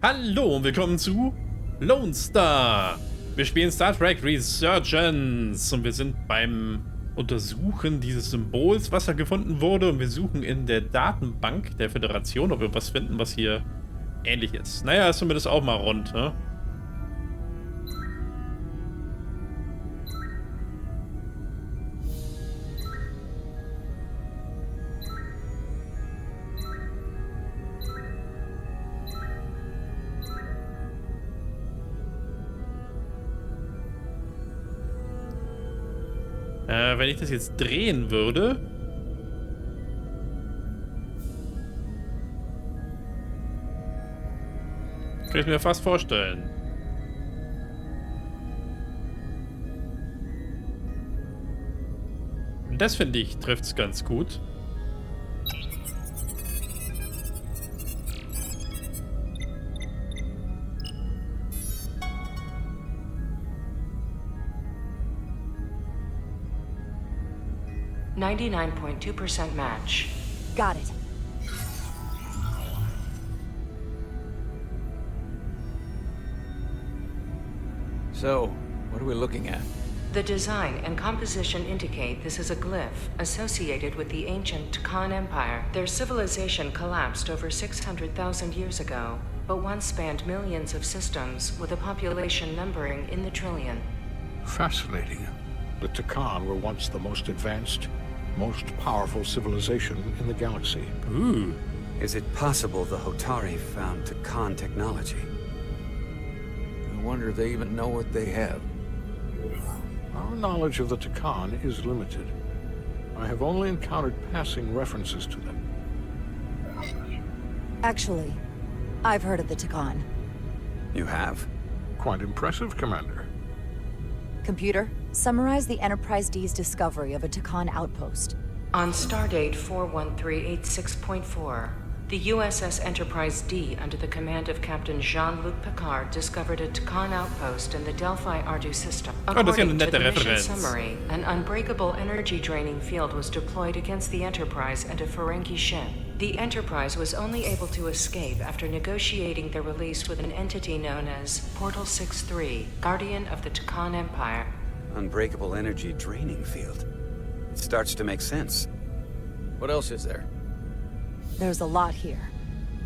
Hallo und willkommen zu Lonestar. Wir spielen Star Trek Resurgence und wir sind beim Untersuchen dieses Symbols, was da gefunden wurde, und wir suchen in der Datenbank der Föderation, ob wir was finden, was hier ähnlich ist. Naja, ist zumindest auch mal rund, ne? Wenn ich das jetzt drehen würde... Kann ich mir fast vorstellen. Und das finde ich, trifft es ganz gut. .2% match. Got it. So, what are we looking at? The design and composition indicate this is a glyph associated with the ancient Khan Empire. Their civilization collapsed over 600,000 years ago, but once spanned millions of systems with a population numbering in the trillion. Fascinating. The Takan were once the most advanced, most powerful civilization in the galaxy. Ooh. Is it possible the Hotari found Takan technology? I wonder if they even know what they have. Our knowledge of the Takan is limited. I have only encountered passing references to them. Actually, I've heard of the Takan. You have? Quite impressive, Commander. Computer, summarize the Enterprise D's discovery of a Takan outpost. On stardate 41386.4, the USS Enterprise D, under the command of Captain Jean-Luc Picard, discovered a Takan outpost in the Delphi-Ardu system. According to the mission summary, an unbreakable energy-draining field was deployed against the Enterprise and a Ferengi ship. The Enterprise was only able to escape after negotiating their release with an entity known as Portal 6-3, Guardian of the Takan Empire. Unbreakable energy draining field. It starts to make sense. What else is there? There's a lot here.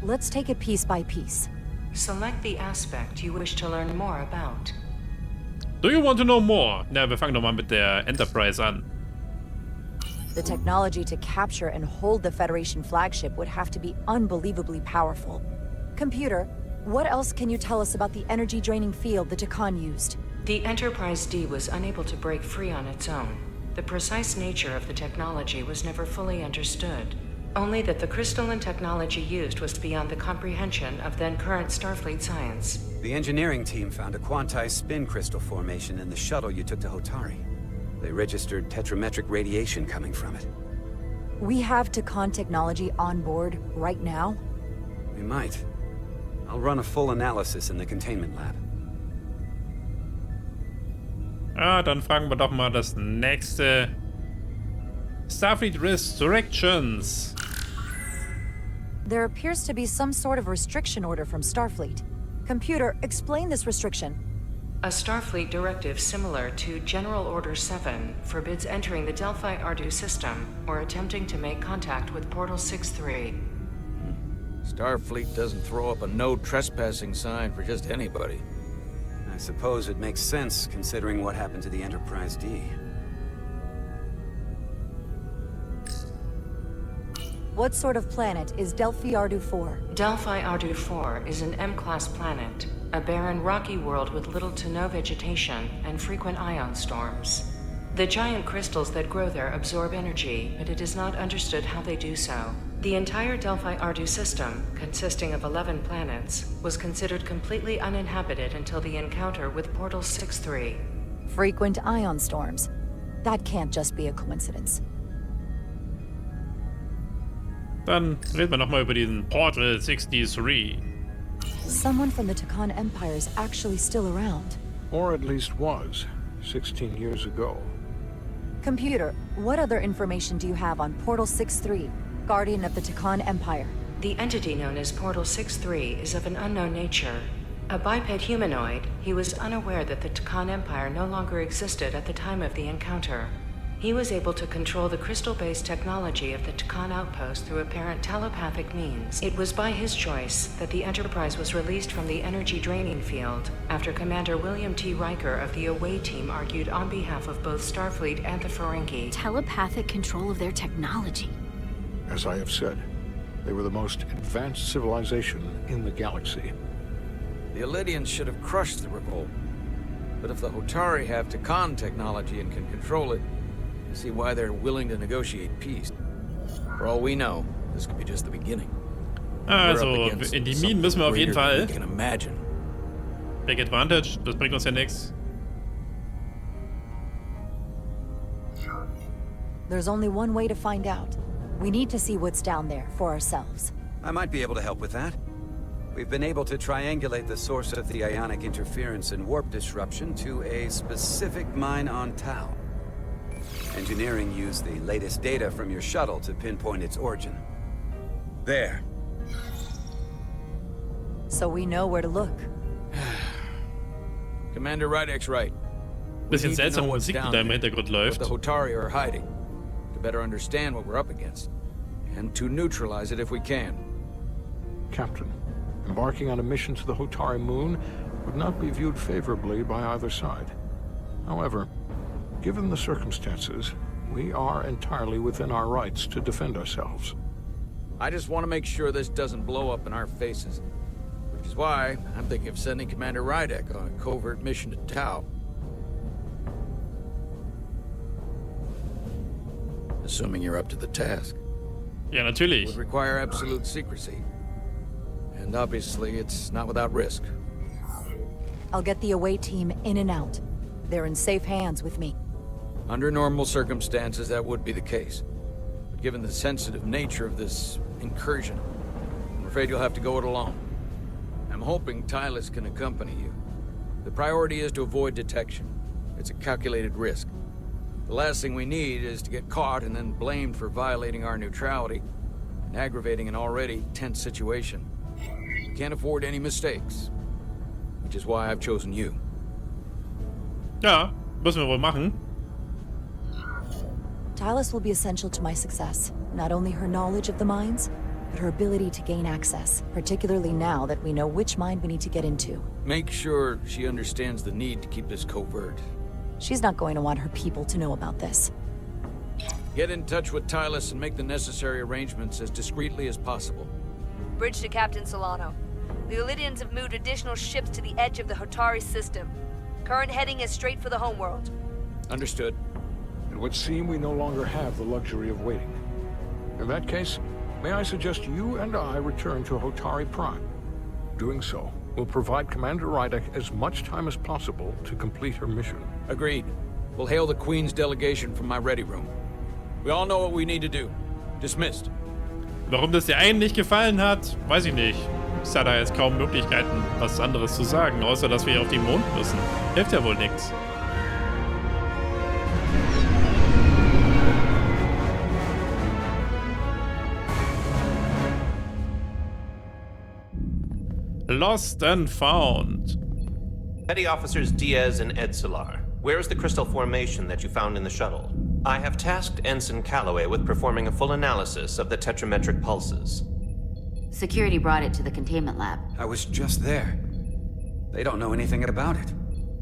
Let's take it piece by piece. Select the aspect you wish to learn more about. Do you want to know more? Na, wir fangen doch mal mit der Enterprise an. The technology to capture and hold the Federation flagship would have to be unbelievably powerful. Computer, what else can you tell us about the energy-draining field the Takan used? The Enterprise D was unable to break free on its own. The precise nature of the technology was never fully understood. Only that the crystalline technology used was beyond the comprehension of then-current Starfleet science. The engineering team found a quantized spin crystal formation in the shuttle you took to Hotari. They registered tetrametric radiation coming from it. We have Takan technology on board right now? We might. I'll run a full analysis in the containment lab. Ah, dann fragen wir doch mal das nächste. Starfleet Resurgence. There appears to be some sort of restriction order from Starfleet. Computer, explain this restriction. A Starfleet directive similar to General Order 7 forbids entering the Delphi-Ardu system or attempting to make contact with Portal 6-3. Starfleet doesn't throw up a no trespassing sign for just anybody. I suppose it makes sense considering what happened to the Enterprise D. What sort of planet is Delphi-Ardu 4? Delphi-Ardu 4 is an M-class planet, a barren rocky world with little to no vegetation and frequent ion storms. The giant crystals that grow there absorb energy, but it is not understood how they do so. The entire Delphi-Ardu system, consisting of 11 planets, was considered completely uninhabited until the encounter with Portal 6-3. Frequent ion storms. That can't just be a coincidence. Dann reden wir nochmal über diesen Portal 63. Someone from the Takan Empire is actually still around. Or at least was, 16 years ago. Computer, what other information do you have on Portal 6-3, Guardian of the Takan Empire? The entity known as Portal 6-3 is of an unknown nature. A biped humanoid, he was unaware that the Tkon Empire no longer existed at the time of the encounter. He was able to control the crystal-based technology of the Tkon outpost through apparent telepathic means. It was by his choice that the Enterprise was released from the energy draining field after Commander William T. Riker of the Away Team argued on behalf of both Starfleet and the Ferengi. Telepathic control of their technology. As I have said, they were the most advanced civilization in the galaxy. The Elydians should have crushed the revolt. But if the Hotari have Tkon technology and can control it, I see why they're willing to negotiate peace. For all we know, this could be just the beginning. Also, in die Minen müssen wir auf jeden Fall. Big Advantage, das bringt uns ja nichts. There's only one way to find out. We need to see what's down there for ourselves. I might be able to help with that. We've been able to triangulate the source of the ionic interference and warp disruption to a specific mine on Tau. Engineering used the latest data from your shuttle to pinpoint its origin. There. So we know where to look. Commander Rydek's right. Bisschen seltsame Musik, die da im Hintergrund läuft. What the Hotari are hiding, to better understand what we're up against, and to neutralize it if we can. Captain, embarking on a mission to the Hotari moon would not be viewed favorably by either side. However, given the circumstances, we are entirely within our rights to defend ourselves. I just want to make sure this doesn't blow up in our faces. Which is why I'm thinking of sending Commander Rydek on a covert mission to Tau. Assuming you're up to the task. Ja, natürlich. It would require absolute secrecy. And obviously, it's not without risk. I'll get the Away Team in and out. They're in safe hands with me. Under normal circumstances, that would be the case. But given the sensitive nature of this incursion, I'm afraid you'll have to go it alone. I'm hoping Tylus can accompany you. The priority is to avoid detection. It's a calculated risk. The last thing we need is to get caught and then blamed for violating our neutrality and aggravating an already tense situation. We can't afford any mistakes, which is why I've chosen you. Ja, müssen wir wohl machen. Tylus will be essential to my success. Not only her knowledge of the mines, but her ability to gain access, particularly now that we know which mine we need to get into. Make sure she understands the need to keep this covert. She's not going to want her people to know about this. Get in touch with Tylus and make the necessary arrangements as discreetly as possible. Bridge to Captain Solano. The Elydians have moved additional ships to the edge of the Hotari system. Current heading is straight for the homeworld. Understood. It would seem we no longer have the luxury of waiting. In that case, may I suggest you and I return to Hotari Prime? Doing so will provide Commander Rydek as much time as possible to complete her mission. Agreed. We'll hail the Queen's delegation from my ready room. We all know what we need to do. Dismissed. Warum das der einen nicht gefallen hat, weiß ich nicht. Es hat da jetzt kaum Möglichkeiten, was anderes zu sagen, außer dass wir auf den Mond müssen. Hilft ja wohl nichts. Lost and found. Petty Officers Diaz and Edsolar, where is the crystal formation that you found in the shuttle? I have tasked Ensign Calloway with performing a full analysis of the tetrametric pulses. Security brought it to the containment lab. I was just there. They don't know anything about it.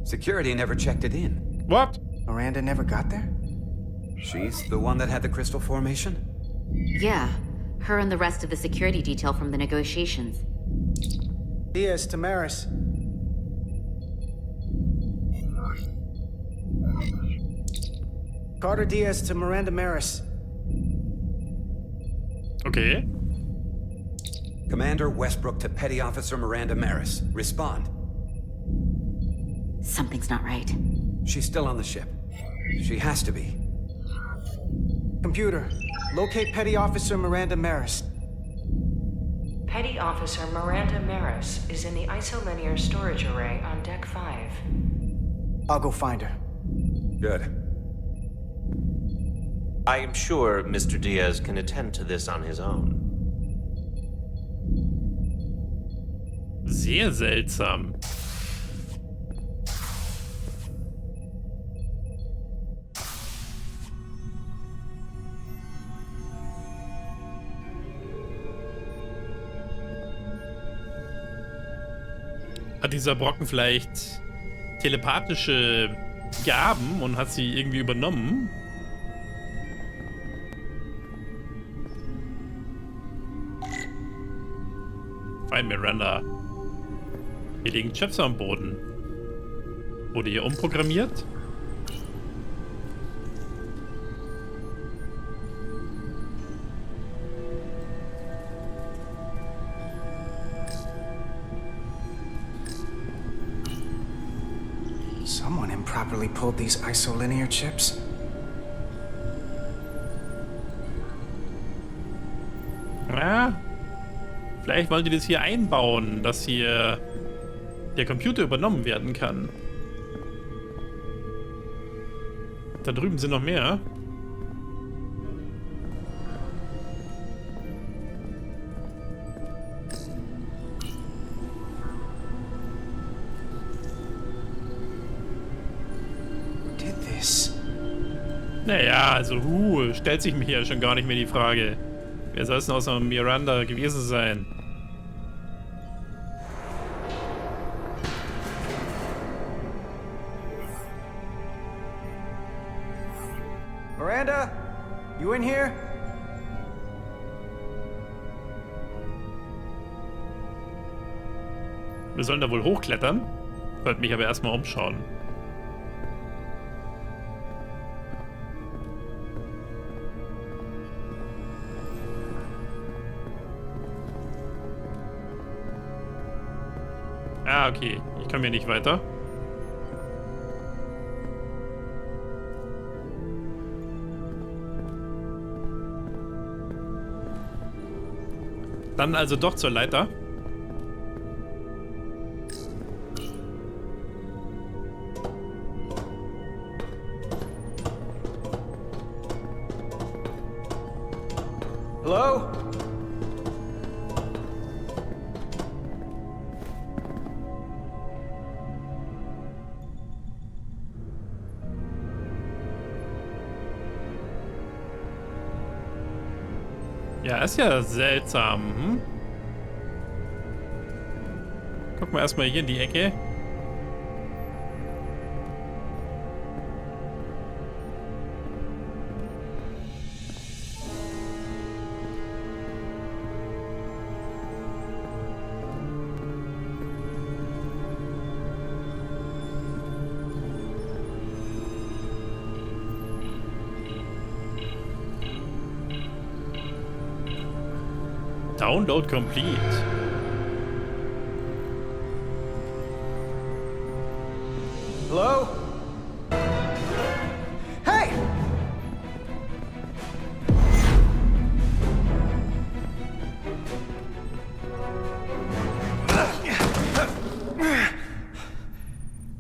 Security never checked it in. What? Miranda never got there? She's the one that had the crystal formation? Yeah, her and the rest of the security detail from the negotiations. Diaz to Maris. Carter Diaz to Miranda Maris. Okay. Commander Westbrook to Petty Officer Miranda Maris. Respond. Something's not right. She's still on the ship. She has to be. Computer, locate Petty Officer Miranda Maris. Petty Officer Miranda Maris is in the isolinear storage array on Deck 5. I'll go find her. Good. I am sure Mr. Diaz can attend to this on his own. Sehr seltsam. Hat dieser Brocken vielleicht telepathische Gaben und hat sie irgendwie übernommen? Fein, Miranda. Hier liegen Chips am Boden. Wurde hier umprogrammiert? Someone improperly pulled these isolinear chips. Ja. Vielleicht wollen die das hier einbauen, dass hier der Computer übernommen werden kann. Da drüben sind noch mehr. Did this? Naja, also stellt sich mir hier schon gar nicht mehr die Frage. Wer soll es denn außer Miranda gewesen sein? Miranda? You in here? Wir sollen da wohl hochklettern. Ich wollte mich aber erstmal umschauen. Ah, okay. Ich komme hier nicht weiter. Dann also doch zur Leiter. Hello? Ja, ist ja seltsam. Hm? Guck mal erstmal hier in die Ecke. Download complete. Hello? Hey!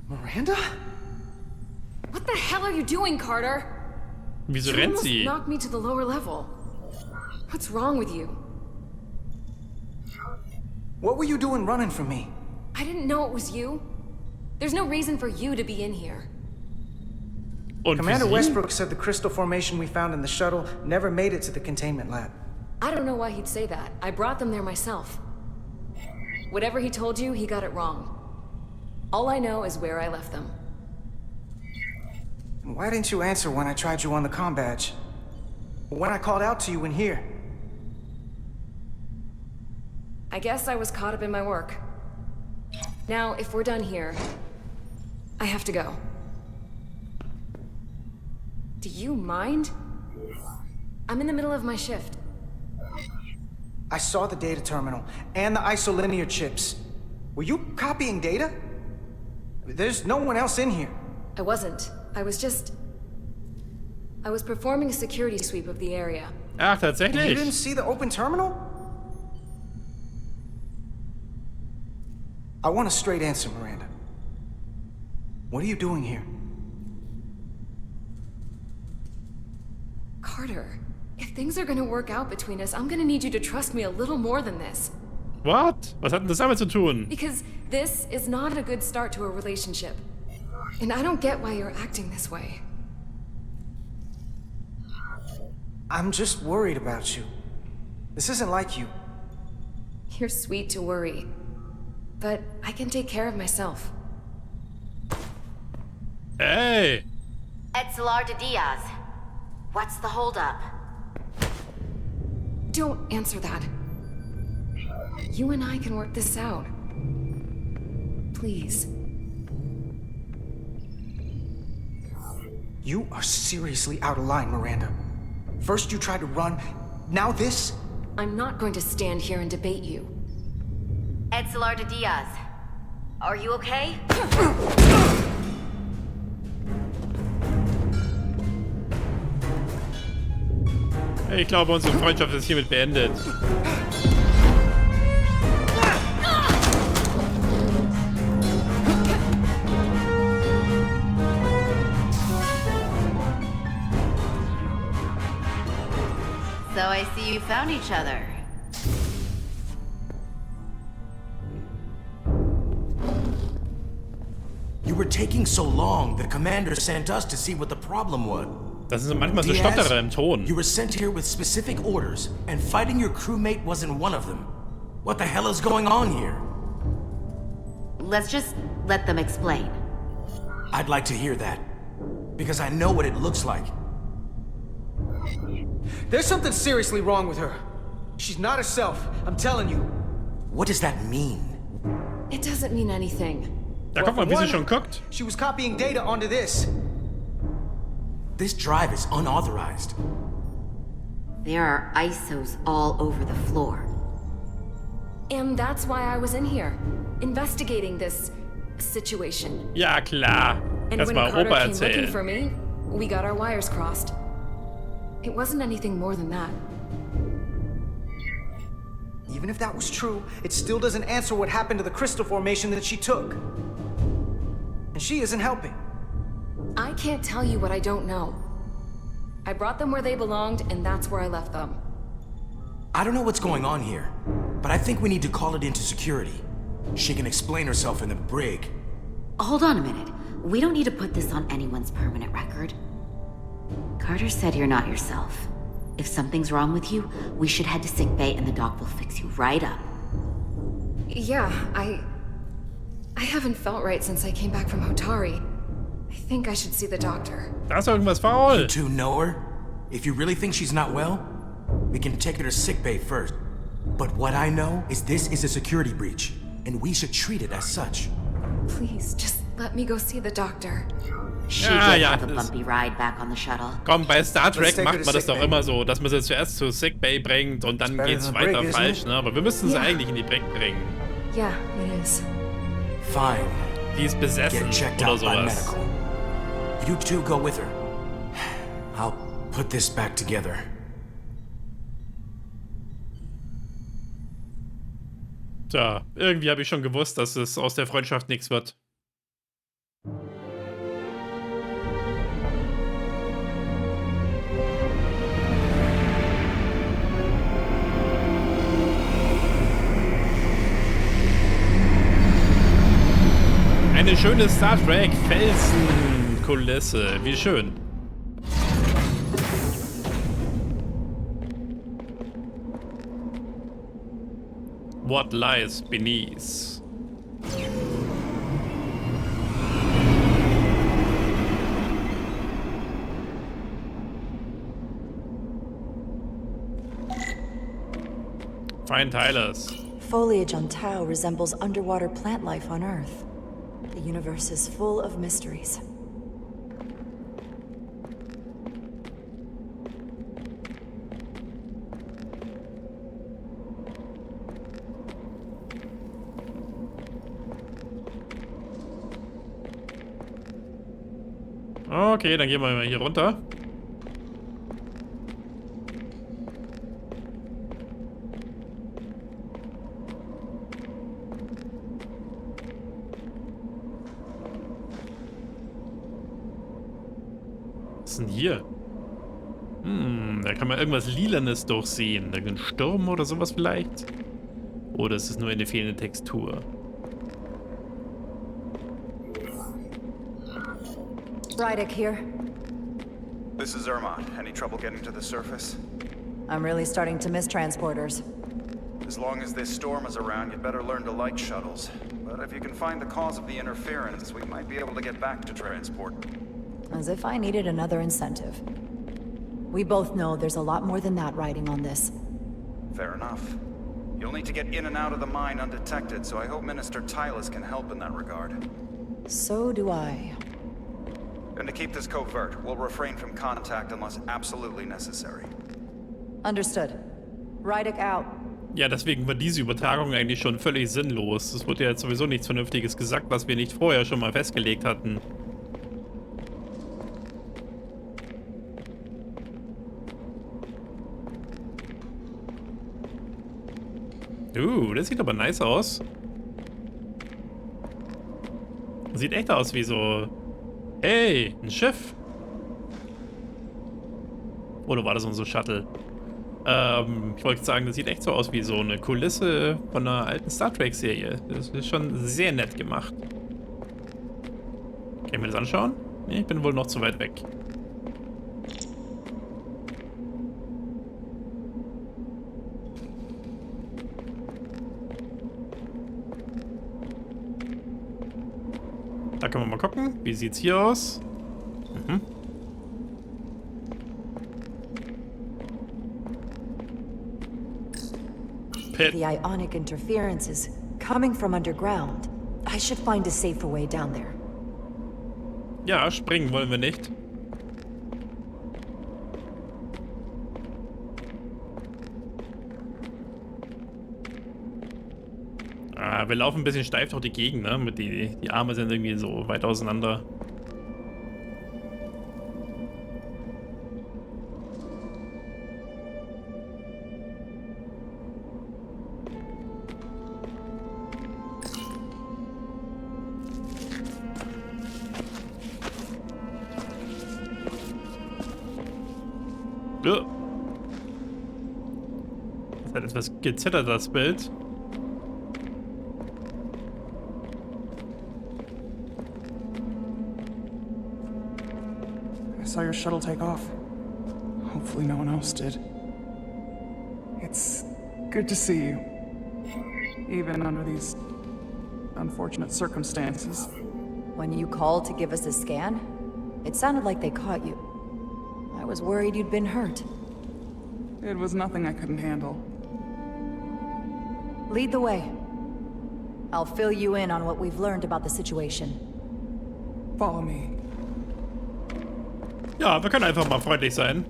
Miranda? What the hell are you doing, Carter? Wieso You rennt almost sie? knocked me to the lower level. What's wrong with you? What were you doing running from me? I didn't know it was you. There's no reason for you to be in here. Und Commander für sie? Westbrook said the crystal formation we found in the shuttle never made it to the containment lab. I don't know why he'd say that. I brought them there myself. Whatever he told you, he got it wrong. All I know is where I left them. Why didn't you answer when I tried you on the comm badge? When I called out to you in here? I guess I was caught up in my work. Now, if we're done here, I have to go. Do you mind? I'm in the middle of my shift. I saw the data terminal and the isolinear chips. Were you copying data? There's no one else in here. I wasn't. I was performing a security sweep of the area. Ach, You didn't tatsächlich. see the open terminal? I want a straight answer, Miranda. What are you doing here? Carter, if things are gonna work out between us, I'm gonna need you to trust me a little more than this. What? Was hat denn das damit zu tun? Because this is not a good start to a relationship. And I don't get why you're acting this way. I'm just worried about you. This isn't like you. You're sweet to worry. But I can take care of myself. Hey! Edzelar de Diaz. What's the holdup? Don't answer that. You and I can work this out. Please. You are seriously out of line, Miranda. First you tried to run, now this? I'm not going to stand here and debate you. Edzelar de Diaz. Are you okay? Ich glaube, unsere Freundschaft ist hiermit beendet. So I see you found each other. You were taking so long, the commander sent us to see what the problem was. Das sind manchmal so Stotterer im Ton. You were sent here with specific orders, and fighting your crewmate wasn't one of them. What the hell is going on here? Let's just let them explain. I'd like to hear that, because I know what it looks like. There's something seriously wrong with her. She's not herself, I'm telling you. What does that mean? It doesn't mean anything. Da guck mal, wie sie schon guckt. She was copying data onto this. This drive is unauthorized. There are ISOs all over the floor. And that's why I was in here, investigating this situation. Ja, klar. And Lass when mal Carter Opa came looking erzählen. for me, we got our wires crossed. It wasn't anything more than that. Even if that was true, it still doesn't answer what happened to the crystal formation that she took. And she isn't helping. I can't tell you what I don't know. I brought them where they belonged, and that's where I left them. I don't know what's going on here, but I think we need to call it into security. She can explain herself in the brig. Hold on a minute. We don't need to put this on anyone's permanent record. Carter said you're not yourself. If something's wrong with you, we should head to sickbay and the doc will fix you right up. Yeah, I haven't felt right since I came back from Hotari. I think I should see the doctor. Da ist irgendwas faul. You two know her? If you really think she's not well, we can take her to sickbay first. But what I know is this is a security breach, and we should treat it as such. Please, just let me go see the doctor. She did have a bumpy ride back on the shuttle. Komm, bei Star Trek macht man das doch immer so, dass man sie zuerst zu Sickbay bringt und dann geht's weiter falsch, ne? Aber wir müssten sie eigentlich in die Brig bringen. Yeah, it is. Fine. Die ist besessen Get checked oder out by sowas. medical. You two go with her. I'll put this back together. Tja, irgendwie habe ich schon gewusst, dass es aus der Freundschaft nichts wird. Eine schöne Star Trek Felsenkulisse. Wie schön. What lies beneath? Find Tylers. Foliage on Tau resembles underwater plant life on Earth. The universe is full of mysteries. Okay, dann gehen wir mal hier runter. Was ist denn hier? Da kann man irgendwas Lilanes durchsehen. Irgendein Sturm oder sowas vielleicht? Oder ist es nur eine fehlende Textur? Rydick here. This is Ermont. Any trouble getting to the surface? I'm really starting to miss transporters. As long as this storm is around, you'd better learn to like shuttles. But if you can find the cause of the interference, we might be able to get back to transport. As if I needed another incentive. We both know there's a lot more than that riding on this. Fair enough. You'll need to get in and out of the mine undetected, so I hope Minister Tylus can help in that regard. So do I. And to keep this covert, we'll refrain from contact unless absolutely necessary. Understood. Rydick out. Ja, deswegen war diese Übertragung eigentlich schon völlig sinnlos. Es wurde ja jetzt sowieso nichts Vernünftiges gesagt, was wir nicht vorher schon mal festgelegt hatten. Das sieht aber nice aus. Sieht echt aus wie so... Hey, ein Schiff. Oder war das unser Shuttle? Ich wollte sagen, das sieht echt so aus wie so eine Kulisse von einer alten Star Trek-Serie. Das ist schon sehr nett gemacht. Können wir das anschauen? Nee, ich bin wohl noch zu weit weg. Da können wir mal gucken. Wie sieht's hier aus? The ionic interference is coming from underground. I should find a safer way down there. Ja, springen wollen wir nicht. Wir laufen ein bisschen steif durch die Gegend, ne? Die Arme sind irgendwie so weit auseinander. Das hat etwas gezittert, das Bild. I saw your shuttle take off. Hopefully no one else did. It's good to see you. Even under these unfortunate circumstances. When you called to give us a scan, it sounded like they caught you. I was worried you'd been hurt. It was nothing I couldn't handle. Lead the way. I'll fill you in on what we've learned about the situation. Follow me. Ja, wir können einfach mal freundlich sein.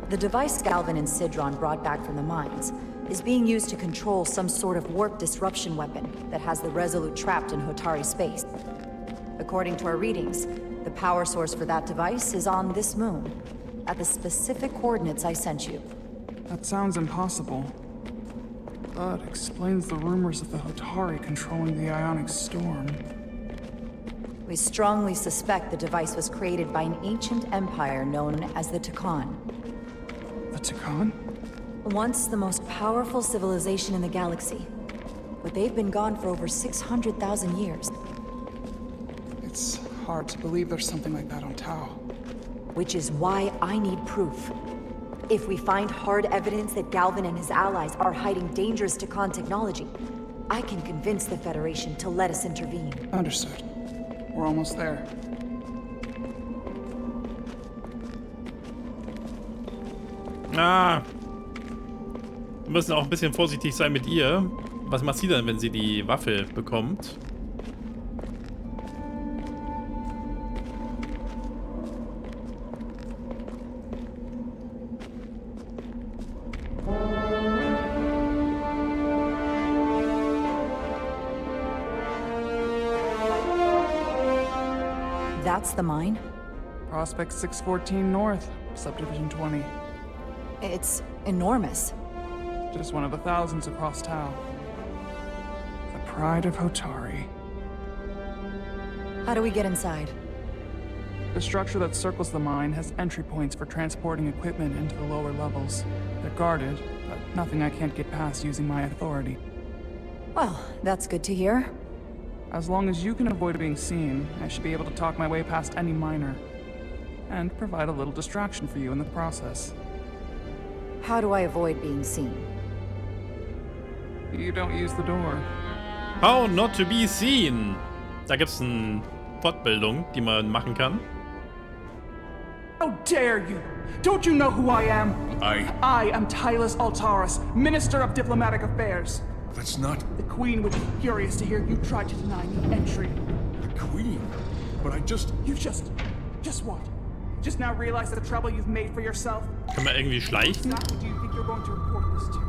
The device Galvin and Sidron brought back from the mines is being used to control some sort of warp disruption weapon that has the Resolute trapped in Hotari space. According to our readings, the power source for that device is on this moon, at the specific coordinates I sent you. That sounds impossible. But explains the rumors of the Hotari controlling the ionic storm. We strongly suspect the device was created by an ancient empire known as the Takan. The Takan? Once the most powerful civilization in the galaxy. But they've been gone for over 600,000 years. It's hard to believe there's something like that on Tau. Which is why I need proof. If we find hard evidence that Galvin and his allies are hiding dangerous Takan technology, I can convince the Federation to let us intervene. Understood. We're almost there. Wir müssen auch ein bisschen vorsichtig sein mit ihr. Was macht sie denn, wenn sie die Waffe bekommt? That's the mine? Prospect 614 North, Subdivision 20. It's enormous. Just one of the thousands across Tau. The pride of Hotari. How do we get inside? The structure that circles the mine has entry points for transporting equipment into the lower levels. They're guarded, but nothing I can't get past using my authority. Well, that's good to hear. As long as you can avoid being seen, I should be able to talk my way past any miner. And provide a little distraction for you in the process. How do I avoid being seen? You don't use the door. How not to be seen. Da gibt's eine Fortbildung, die man machen kann. How dare you! Don't you know who I am? I am Tylus Altaris, Minister of Diplomatic Affairs. That's not... The Queen would be furious to hear you tried to deny me entry. the Queen. But I just... You just what? Just now realize the trouble you've made for yourself? Kann man irgendwie schleichen? Exactly do you think you're going to report this to?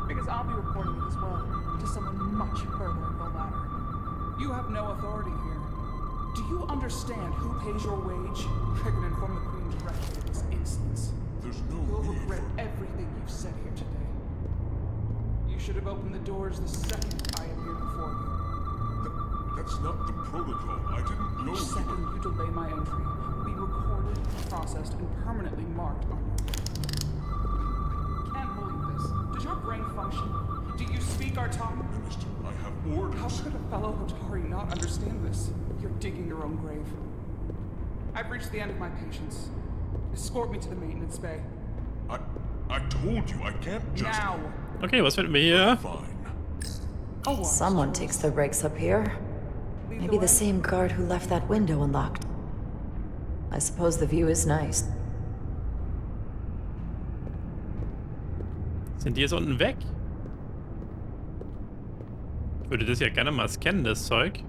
Because I'll be reporting it as well, to someone much further up the ladder. You have no authority here. Do you understand who pays your wage? I can inform the Queen directly of this instance. There's no You'll need regret everything you've said here today. You should have opened the doors the second I appeared before you. That's not the protocol. I didn't know... Each second you delay my entry will be recorded, processed, and permanently marked on your Can't believe this. Does your brain function? Do you speak our tongue? Minister, I have orders. How could a fellow Hotari not understand this? You're digging your own grave. I've reached the end of my patience. Escort me to the maintenance bay. I told you, I can't just... Now! Okay, was finden wir hier? Fine. Someone takes the breaks up here. Maybe the same guard who left that window unlocked. I suppose the view is nice. Sind die jetzt unten weg? Ich würde das ja gerne mal scannen, das Zeug.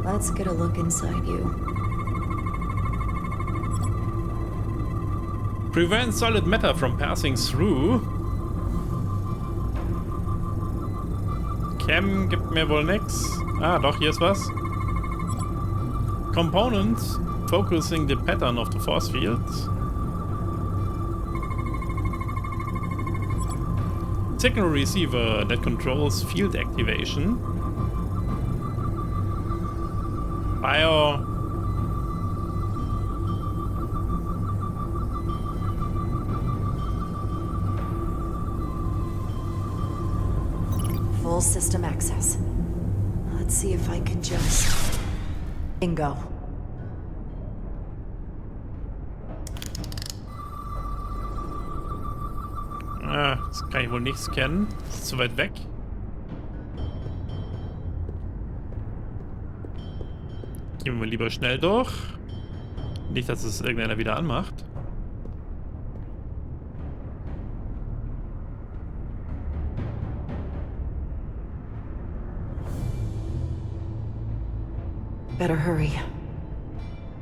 Let's get a look inside you. Prevent solid matter from passing through. Chem gibt mir wohl nix. Ah, doch, hier ist was. Component focusing the pattern of the force field. Signal receiver that controls field activation. Bio. Full system access. Let's see if I can just... Bingo. Ah, das kann ich wohl nicht scannen. Das ist zu weit weg. Gehen wir lieber schnell durch. Nicht, dass es irgendeiner wieder anmacht. Better hurry.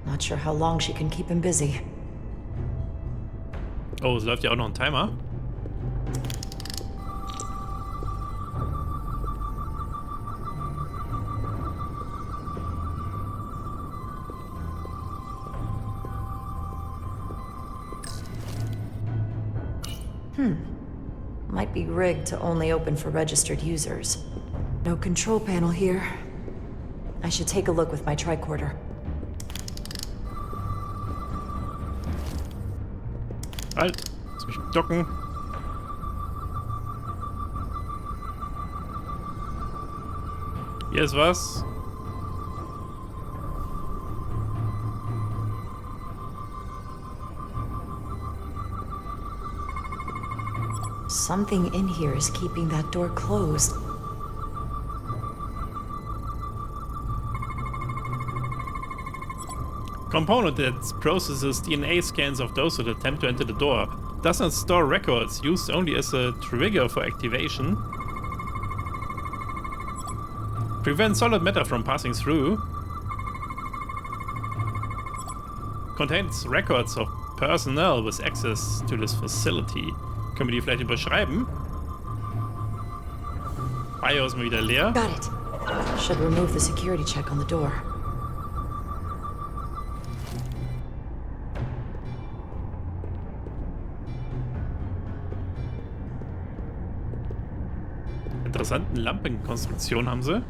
Not sure how long she can keep him busy. Oh, es läuft ja auch noch ein Timer. Might be rigged to only open for registered users. No control panel here. I should take a look with my tricorder. Halt! Lass mich docken. Hier ist was. Something in here is keeping that door closed. Component that processes DNA scans of those that attempt to enter the door. Does not store records, used only as a trigger for activation. Prevent solid matter from passing through. Contains records of personnel with access to this facility. Können wir die vielleicht überschreiben? Bio ist mal wieder leer. Got it. Should remove the security check on the door. Interessanten Lampenkonstruktion haben sie.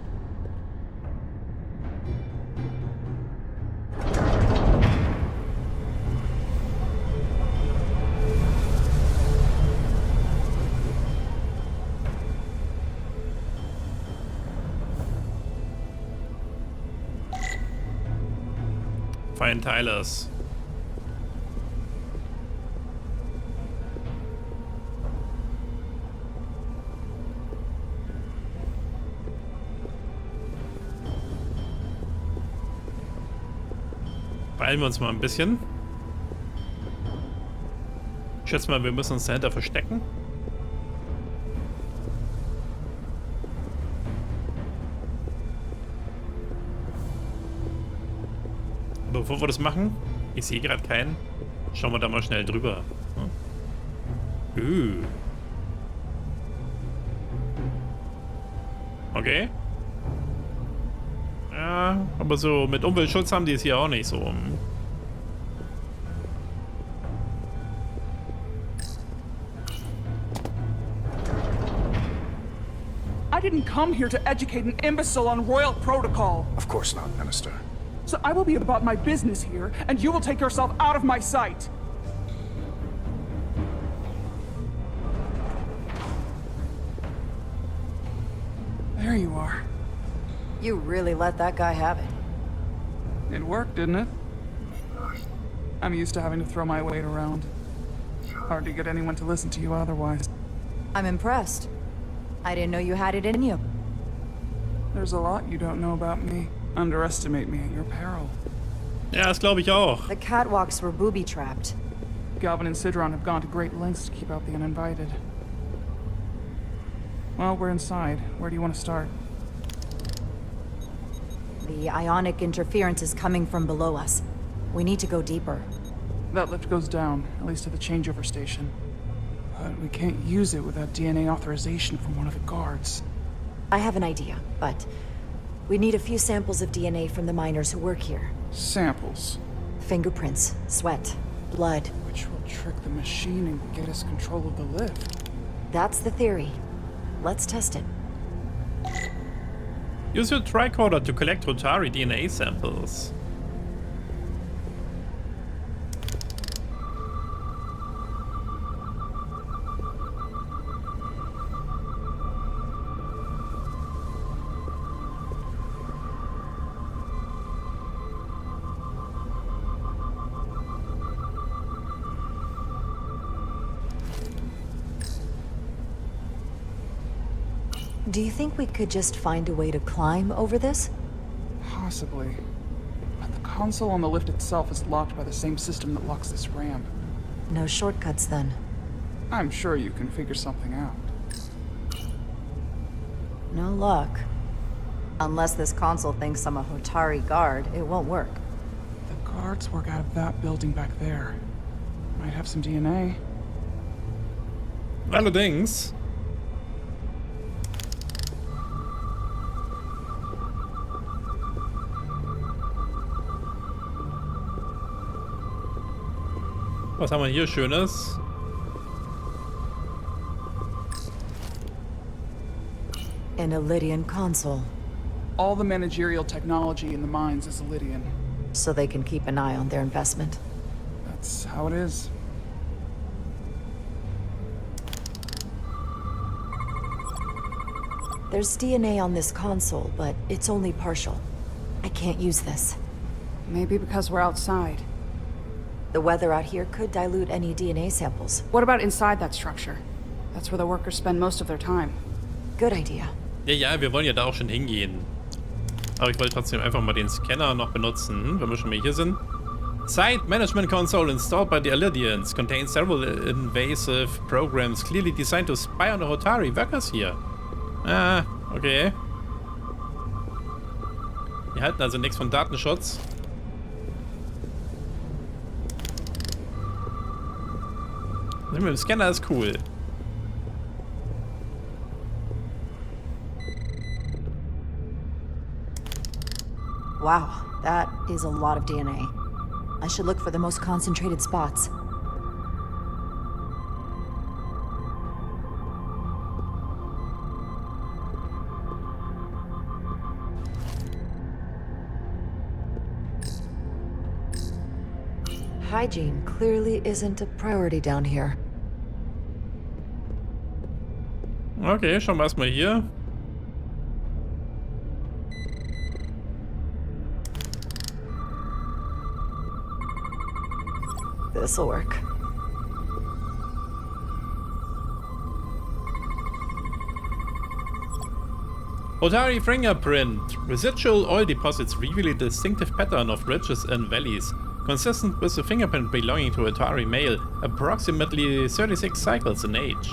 Fine Tylers. Beeilen wir uns mal ein bisschen. Ich schätze mal, wir müssen uns dahinter verstecken. Bevor wir das machen, ich sehe gerade keinen, schauen wir da mal schnell drüber. Okay. Ja, aber so mit Umweltschutz haben die es hier auch nicht so. I didn't come here to educate an imbecile on royal protocol. Of course not, Minister. So I will be about my business here, and you will take yourself out of my sight. There you are. You really let that guy have it. It worked, didn't it? I'm used to having to throw my weight around. Hard to get anyone to listen to you otherwise. I'm impressed. I didn't know you had it in you. There's a lot you don't know about me. Underestimate me at your peril. Ja, das glaube ich auch. The catwalks were booby-trapped. Galvin and Sidron have gone to great lengths to keep out the uninvited. Well, we're inside. Where do you want to start? The ionic interference is coming from below us. We need to go deeper. That lift goes down, at least to the changeover station. But we can't use it without DNA authorization from one of the guards. I have an idea, but we need a few samples of DNA from the miners who work here. Samples? Fingerprints, sweat, blood. Which will trick the machine and get us control of the lift. That's the theory. Let's test it. Use your tricorder to collect Rotari DNA samples. Do you think we could just find a way to climb over this? Possibly. But the console on the lift itself is locked by the same system that locks this ramp. No shortcuts, then. I'm sure you can figure something out. No luck. Unless this console thinks I'm a Hotari guard, it won't work. The guards work out of that building back there. Might have some DNA. Allerdings. Was haben wir hier Schönes? An Illydian console. All the managerial technology in the mines is Illydian. So they can keep an eye on their investment. That's how it is. There's DNA on this console, but it's only partial. I can't use this. Maybe because we're outside. The weather out here could dilute any DNA samples. What about inside that structure? That's where the workers spend most of their time. Good idea. Ja, wir wollen ja da auch schon hingehen. Aber ich wollte trotzdem einfach mal den Scanner noch benutzen, wenn wir schon mal hier sind. Site Management Console installed by the Illydians contains several invasive programs clearly designed to spy on the Hotari workers here. Ah, okay. Wir halten also nichts von Datenschutz. Mit dem Scanner ist cool. Wow, that is a lot of DNA. I should look for the most concentrated spots. Hygiene clearly isn't a priority down here. Okay, schauen wir erstmal hier. This'll work. Otari fingerprint. Residual oil deposits reveal a distinctive pattern of ridges and valleys, consistent with the fingerprint belonging to Otari male, approximately 36 cycles in age.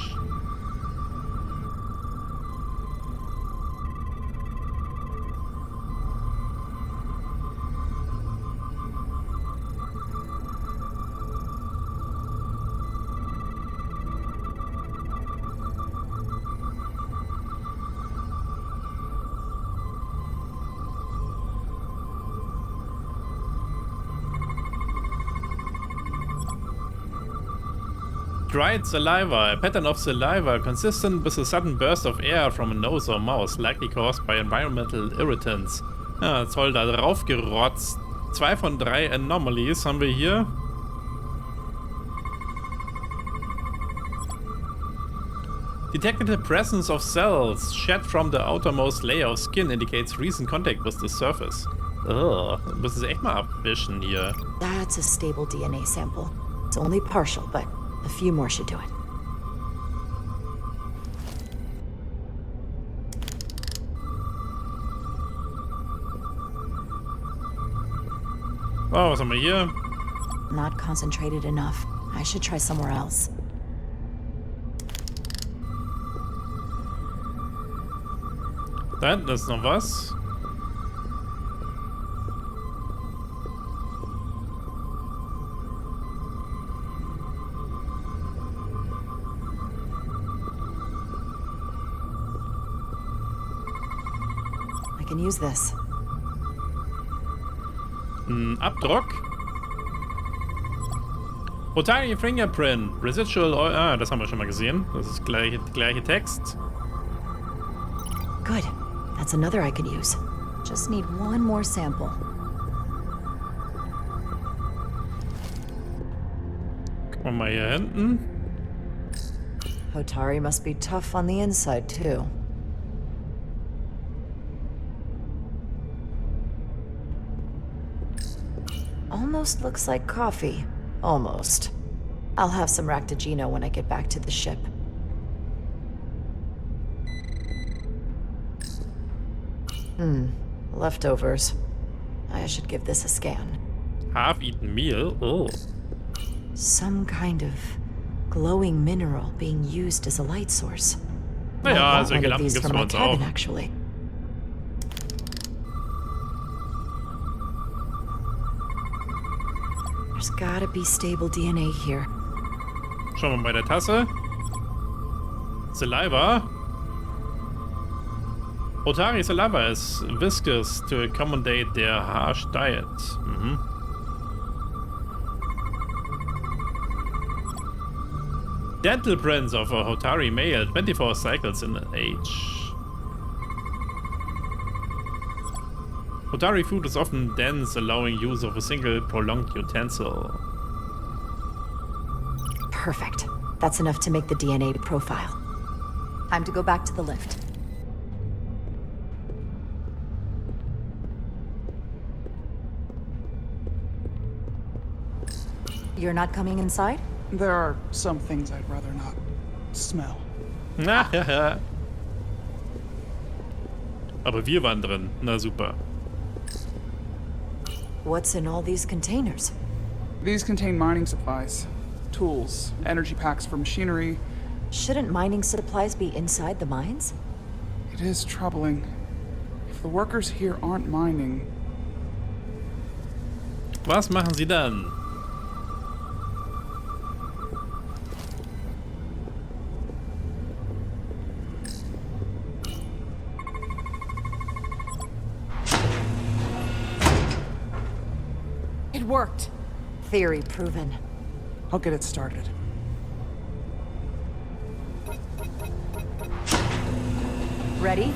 Dried saliva, a pattern of saliva consistent with a sudden burst of air from a nose or mouth, likely caused by environmental irritants. Ja, toll, da drauf gerotzt. 2 von 3 Anomalies haben wir hier. Detected the presence of cells shed from the outermost layer of skin indicates recent contact with the surface. Ugh, müssen sie echt mal abwischen hier. That's a stable DNA sample. It's only partial, but a few more should do it. Oh, was haben wir hier? Not concentrated enough. I should try somewhere else. Da hinten ist noch was. I can use this. Ein Abdruck. Otari fingerprint. Residual oil. Ah, das haben wir schon mal gesehen. Das ist gleiche Text. Good. That's another I can use. Just need one more sample. Gucken wir mal hier hinten. Otari must be tough on the inside, too. Almost looks like coffee. Almost. I'll have some Ractigino when I get back to the ship. Leftovers. I should give this a scan. Half-eaten meal? Oh. Some kind of glowing mineral being used as a light source. Naja, solche Lampen gibt's bei uns auch. Actually. There's gotta be stable DNA here. Schauen wir mal bei der Tasse. Saliva. Otari saliva is viscous to accommodate their harsh diet. Dental prints of a Otari male, 24 cycles in age. Otari food is often dense, allowing use of a single prolonged utensil. Perfect. That's enough to make the DNA profile. Time to go back to the lift. You're not coming inside? There are some things I'd rather not smell. Aber wir waren drin. Na super. What's in all these containers? These contain mining supplies, tools, energy packs for machinery. Shouldn't mining supplies be inside the mines? It is troubling. If the workers here aren't mining... Was machen sie dann? worked. Theory proven. I'll get it started. Ready?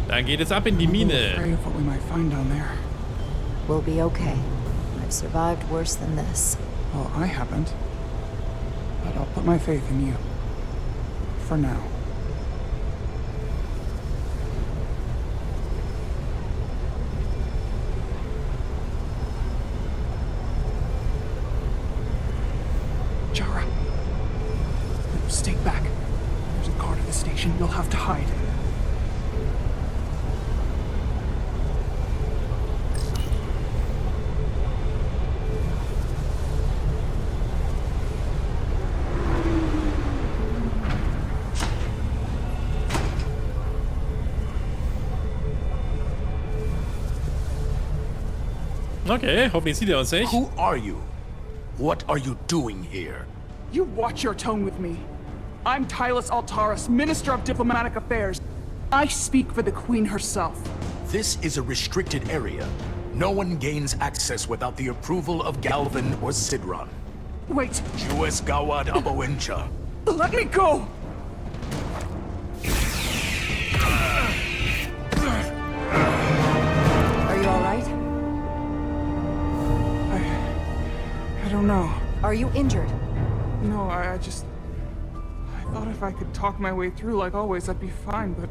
Dann geht es ab in die Mine. Afraid of what we might find down there. We'll be okay. I've survived worse than this. Well, I haven't. But I'll put my faith in you. For now. Jara. Stay back. There's a guard at the station. You'll have to hide. Okay, hoffentlich sieht er uns nicht. Who are you? What are you doing here? You watch your tone with me. I'm Tylus Altaris, Minister of Diplomatic Affairs. I speak for the Queen herself. This is a restricted area. No one gains access without the approval of Galvin or Sidron. Wait. Jues Gawad Abawincha. Let me go! Are you alright? I don't know. Are you injured? No, I thought if I could talk my way through like always, I'd be fine, but...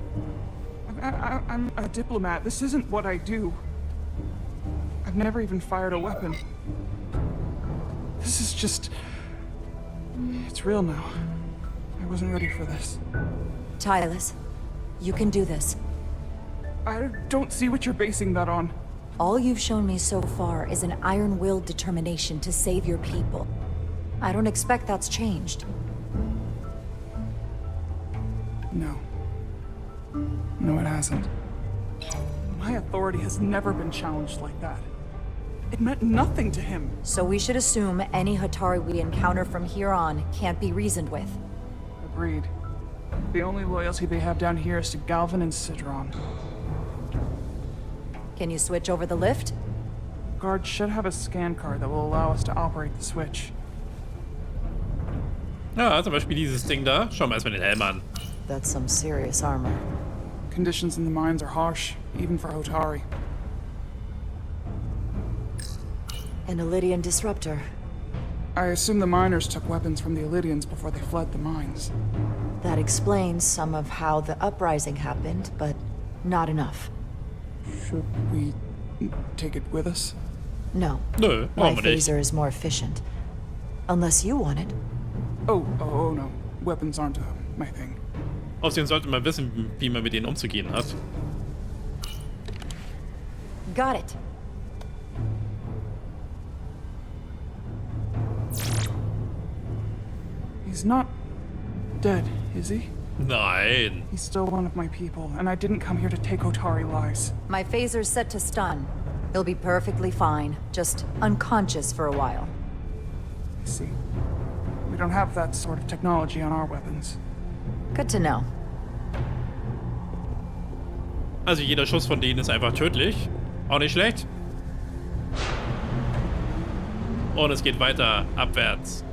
I'm a diplomat. This isn't what I do. I've never even fired a weapon. This is just... It's real now. I wasn't ready for this. Tylus, you can do this. I don't see what you're basing that on. All you've shown me so far is an iron-willed determination to save your people. I don't expect that's changed. No. No, it hasn't. My authority has never been challenged like that. It meant nothing to him. So we should assume any Hatari we encounter from here on can't be reasoned with. Agreed. The only loyalty they have down here is to Galvin and Sidron. Can you switch over the lift? Guard should have a scan card that will allow us to operate the switch. Ja, zum Beispiel dieses Ding da. Schauen wir erstmal den Helm an. That's some serious armor. Conditions in the mines are harsh, even for Hotari. An Illydian disruptor. I assume the miners took weapons from the Illydians before they fled the mines. That explains some of how the uprising happened, but not enough. Should we take it with us? No. Nö, My brauchen wir nicht. phaser is more efficient. Unless you want it. Oh no. Weapons aren't my thing. Außerdem sollte man wissen, wie man mit denen umzugehen hat. Got it. He's not dead, is he? Nein. He's still one of my people, and I didn't come here to take Hotari lives. My phaser's set to stun. He'll be perfectly fine, just unconscious for a while. I see. We don't have that sort of technology on our weapons. Good to know. Also jeder Schuss von denen ist einfach tödlich. Auch nicht schlecht. Und es geht weiter abwärts.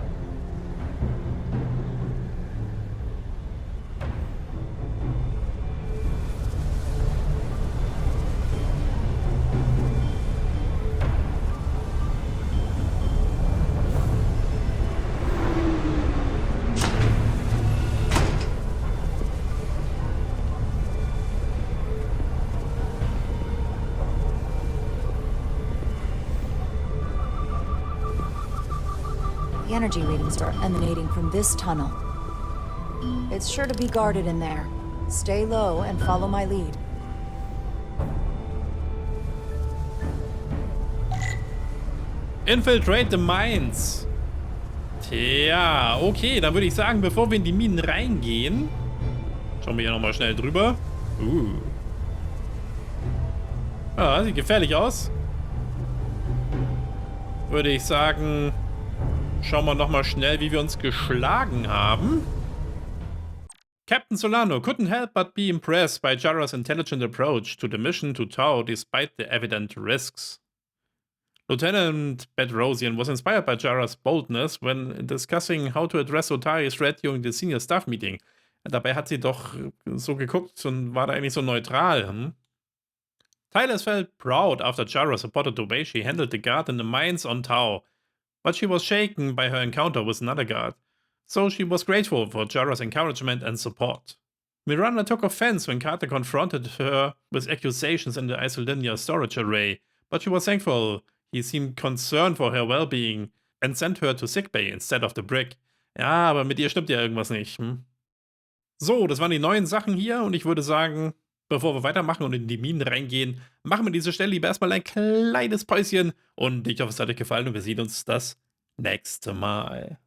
The energy readings are emanating from this tunnel. It's sure to be guarded in there. Stay low and follow my lead. Infiltrate the mines. Tja, okay, dann würde ich sagen, bevor wir in die Minen reingehen, schauen wir hier nochmal schnell drüber. Ja, sieht gefährlich aus. würde ich sagen, schauen wir nochmal schnell, wie wir uns geschlagen haben. Captain Solano couldn't help but be impressed by Jara's intelligent approach to the mission to Tau despite the evident risks. Lieutenant Bedrosian was inspired by Jara's boldness when discussing how to address Otari's threat during the senior staff meeting. Dabei hat sie doch so geguckt und war da eigentlich so neutral. Tyler felt proud after Jara supported the way she handled the guard in the mines on Tau, but she was shaken by her encounter with another guard, so she was grateful for Jara's encouragement and support. Miranda took offense when Carter confronted her with accusations in the isolinear storage array, but she was thankful he seemed concerned for her well-being and sent her to sickbay instead of the brig. Ja, aber mit ihr stimmt ja irgendwas nicht. So, das waren die neuen Sachen hier und ich würde sagen, bevor wir weitermachen und in die Minen reingehen, machen wir diese Stelle lieber erstmal ein kleines Päuschen und ich hoffe, es hat euch gefallen und wir sehen uns das nächste Mal.